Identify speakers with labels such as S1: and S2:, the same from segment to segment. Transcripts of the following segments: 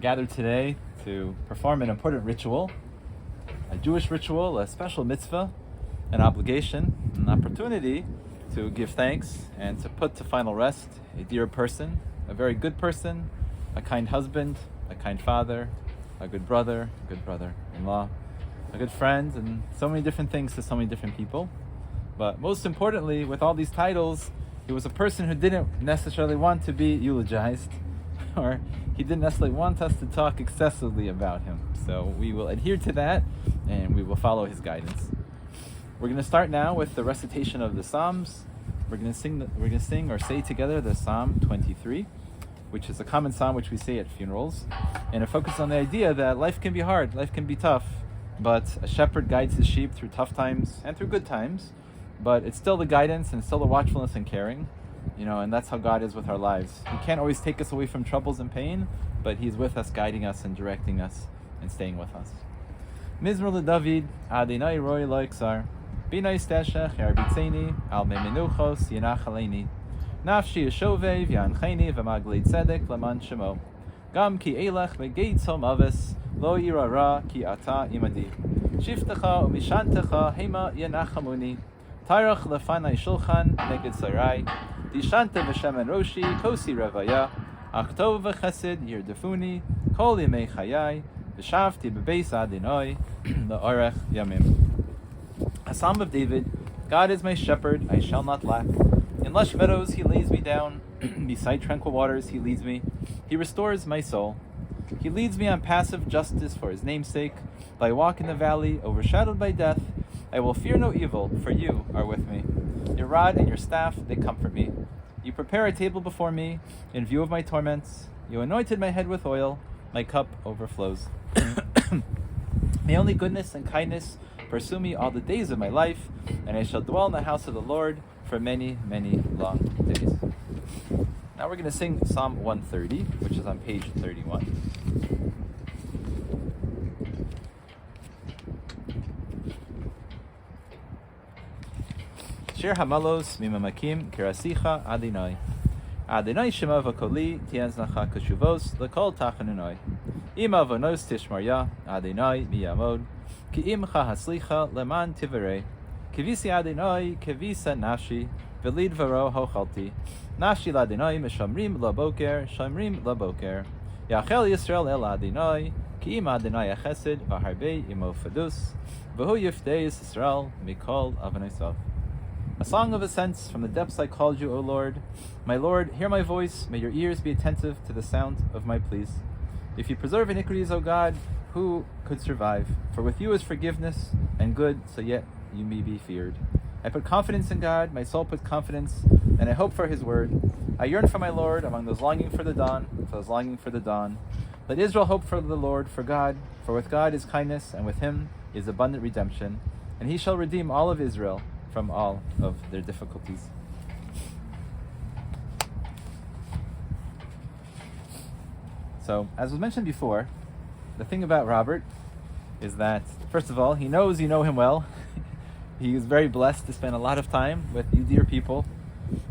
S1: gathered today to perform an important ritual, a Jewish ritual, a special mitzvah, an obligation, an opportunity to give thanks and to put to final rest a dear person, a very good person, a kind husband, a kind father, a good brother-in-law, a good friend, and so many different things to so many different people. But most importantly, with all these titles, he was a person who didn't necessarily want to be eulogized, or he didn't necessarily want us to talk excessively about him. So we will adhere to that, and we will follow his guidance. We're going to start now with the recitation of the Psalms. We're going to sing or say together the Psalm 23, which is a common psalm which we say at funerals, and it focuses on the idea that life can be hard, life can be tough, but a shepherd guides his sheep through tough times and through good times, but it's still the guidance and it's still the watchfulness and caring, and that's how God is with our lives. He can't always take us away from troubles and pain, but He's with us, guiding us and directing us and staying with us. Mizmor LeDavid, Adonai roi lo iksar, Binai steshech yarbitzeni, al memenuchos yinach aleini, Nafshi yeshovev yancheni v'maglei tzedek leman shemo, Gam ki elech v'geitz hom aves, lo yirara ki ata imadi, Shiftecha umishantecha hema yenachamuni, Tarach lefanai shulchan neged sarai, Dishante v'shemen roshi kosi revaya, Achtov v'chesed yirdefuni, Kol yemei chayai, V'shavti b'beis Adonai, La'orech yamim. A Psalm of David. God is my shepherd, I shall not lack. In lush meadows He lays me down, beside tranquil waters He leads me. He restores my soul. He leads me on paths of justice for His name's sake. Though I walk in the valley, overshadowed by death, I will fear no evil, for You are with me. Your rod and Your staff, they comfort me. You prepare a table before me, in view of my torments. You anointed my head with oil, my cup overflows. May only goodness and kindness pursue me all the days of my life, and I shall dwell in the house of the Lord for many, many long days. Now we're going to sing Psalm 130, which is on page 31. Shir Hamalos Mimamakim Kerasicha Adonai. Adonai Shema V'Koli Tienznacha Keshuvos L'Kol Tachanunoi. Ima Vonos Tishmarya Adonai Miyamod. Ki Imcha Haslicha Leman Tiverei. Kivisi Adonai Kivisa Nashi Velid Varo Hochalti. Nashi Ladonai Meshamrim Laboker Shamrim Laboker. Yachel Yisrael El Adonai Ki Im Adonai Achesed V'Harbei Imo Fadus V'Hu Yiftei Yisrael Mikol Avonaisav. A song of ascents from the depths I called You, O Lord. My Lord, hear my voice. May Your ears be attentive to the sound of my pleas. If You preserve iniquities, O God, who could survive? For with You is forgiveness and good, so yet You may be feared. I put confidence in God. My soul puts confidence, and I hope for His word. I yearn for my Lord among those longing for the dawn. Let Israel hope for the Lord, for God. For with God is kindness, and with Him is abundant redemption. And He shall redeem all of Israel from all of their difficulties. So, as was mentioned before, the thing about Robert is that, first of all, he knows you know him well. He is very blessed to spend a lot of time with you dear people,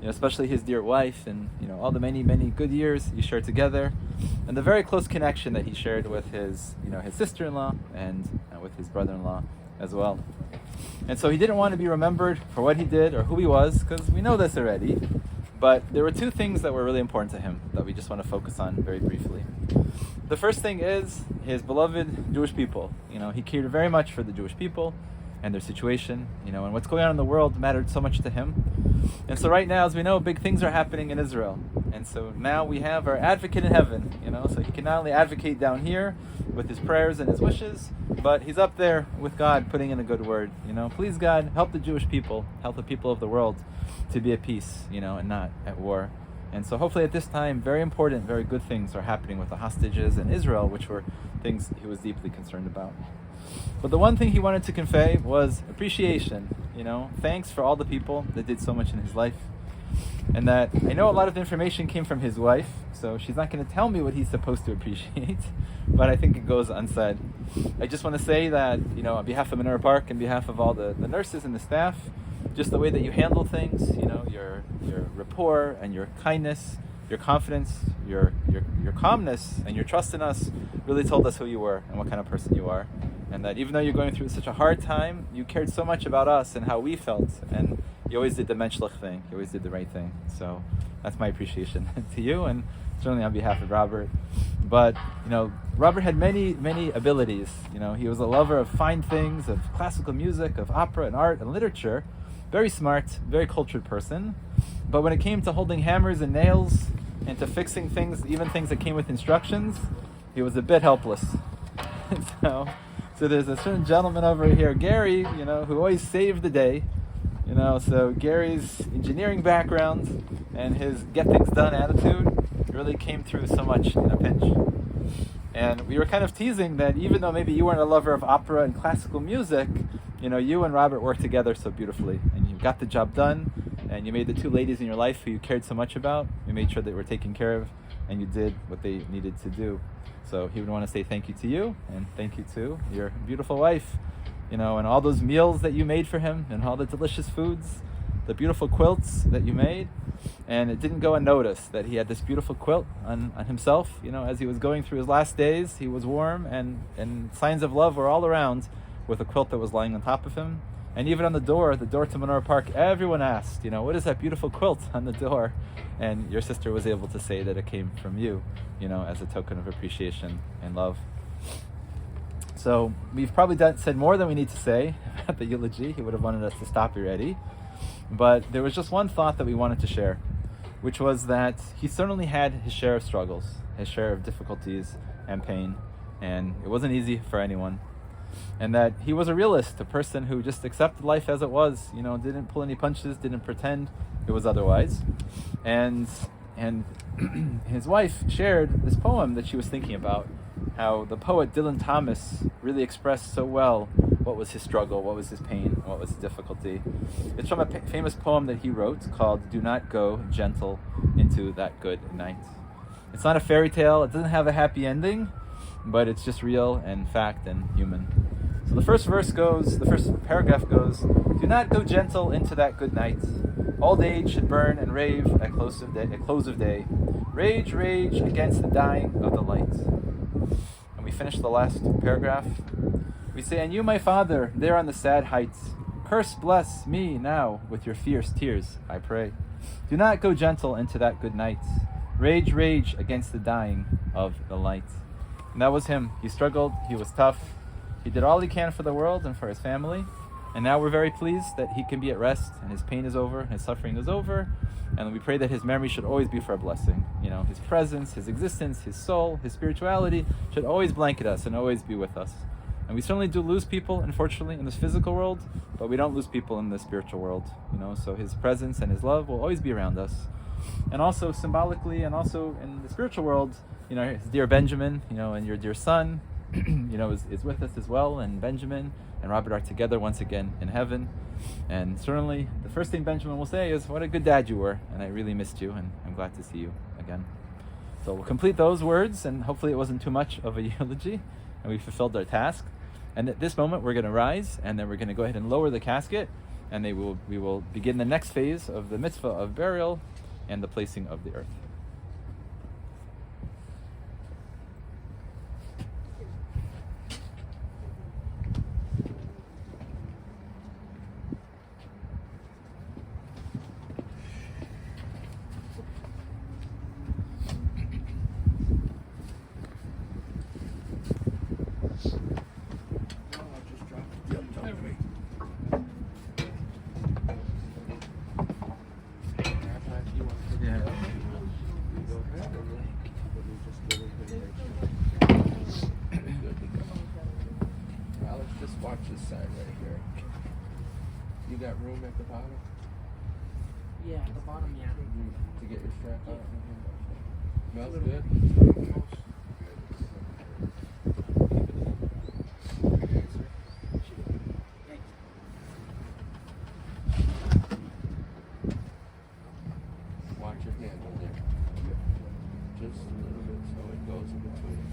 S1: especially his dear wife, and all the many, many good years you shared together, and the very close connection that he shared with his sister-in-law and with his brother-in-law as well. And so he didn't want to be remembered for what he did or who he was, because we know this already. But there were two things that were really important to him that we just want to focus on very briefly. The first thing is his beloved Jewish people. He cared very much for the Jewish people and their situation, and what's going on in the world mattered so much to him. And so right now, as we know, big things are happening in Israel. And so now we have our advocate in heaven, so he can not only advocate down here with his prayers and his wishes, but he's up there with God putting in a good word. Please God, help the Jewish people, help the people of the world to be at peace, and not at war. And so hopefully at this time, very important, very good things are happening with the hostages in Israel, which were things he was deeply concerned about. But the one thing he wanted to convey was appreciation, thanks for all the people that did so much in his life. And that I know a lot of the information came from his wife, so she's not going to tell me what he's supposed to appreciate, but I think it goes unsaid. I just want to say that, on behalf of Menorah Park, and behalf of all the nurses and the staff, just the way that you handle things, your rapport and your kindness your confidence, your calmness, and your trust in us really told us who you were and what kind of person you are. And that even though you're going through such a hard time, you cared so much about us and how we felt. And you always did the menschlich thing. You always did the right thing. So that's my appreciation to you, and certainly on behalf of Robert. But, Robert had many, many abilities. He was a lover of fine things, of classical music, of opera and art and literature. Very smart, very cultured person. But when it came to holding hammers and nails and to fixing things, even things that came with instructions, he was a bit helpless. So there's a certain gentleman over here, Gary, who always saved the day. So Gary's engineering background and his get things done attitude really came through so much in a pinch. And we were kind of teasing that even though maybe you weren't a lover of opera and classical music, you and Robert worked together so beautifully, and you got the job done, and you made the two ladies in your life who you cared so much about, you made sure they were taken care of, and you did what they needed to do. So he would want to say thank you to you, and thank you to your beautiful wife, and all those meals that you made for him, and all the delicious foods, the beautiful quilts that you made. And it didn't go unnoticed that he had this beautiful quilt on himself. As he was going through his last days, he was warm, and signs of love were all around with a quilt that was lying on top of him. And even on the door to Menorah Park, everyone asked, what is that beautiful quilt on the door? And your sister was able to say that it came from you, as a token of appreciation and love. So we've probably said more than we need to say about the eulogy. He would have wanted us to stop already. But there was just one thought that we wanted to share, which was that he certainly had his share of struggles, his share of difficulties and pain, and it wasn't easy for anyone. And that he was a realist, a person who just accepted life as it was, didn't pull any punches, didn't pretend it was otherwise. And his wife shared this poem that she was thinking about, how the poet Dylan Thomas really expressed so well what was his struggle, what was his pain, what was his difficulty. It's from a famous poem that he wrote called "Do Not Go Gentle Into That Good Night." It's not a fairy tale, it doesn't have a happy ending, but it's just real and fact and human. So the first paragraph goes, "Do not go gentle into that good night. Old age should burn and rave at close of day. Rage, rage against the dying of the light." And we finish the last paragraph. We say, "And you, my father, there on the sad heights, curse, bless me now with your fierce tears, I pray. Do not go gentle into that good night. Rage, rage against the dying of the light." And that was him. He struggled, he was tough, he did all he can for the world and for his family, and now we're very pleased that he can be at rest, and his pain is over, his suffering is over, and we pray that his memory should always be for a blessing. His presence, his existence, his soul, his spirituality should always blanket us and always be with us. And we certainly do lose people, unfortunately, in this physical world, but we don't lose people in the spiritual world, so his presence and his love will always be around us. And also symbolically, and also in the spiritual world, his dear Benjamin, and your dear son, is with us as well, and Benjamin and Robert are together once again in heaven. And certainly the first thing Benjamin will say is, "What a good dad you were, and I really missed you, and I'm glad to see you again." So we'll complete those words, and hopefully it wasn't too much of a eulogy, and we fulfilled our task. And at this moment we're going to rise, and then we're going to go ahead and lower the casket, and we will begin the next phase of the mitzvah of burial and the placing of the earth.
S2: Watch this side right here. You got room at the bottom?
S3: Yeah, at the bottom, yeah.
S2: To get your strap out? Smells good? Watch your handle there. Just a little bit so it goes in between.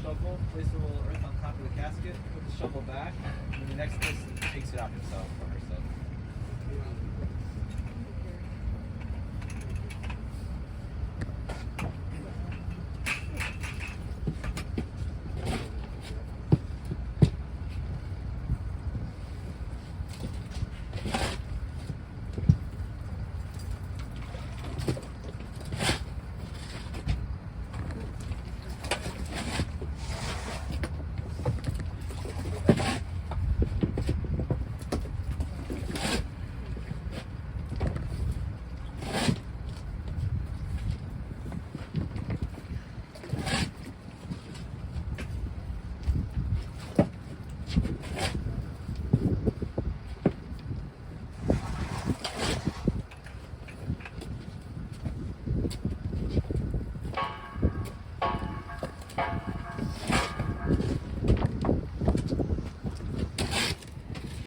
S1: shovel, place a little earth on top of the casket, put the shovel back, and then the next person takes it out himself or herself.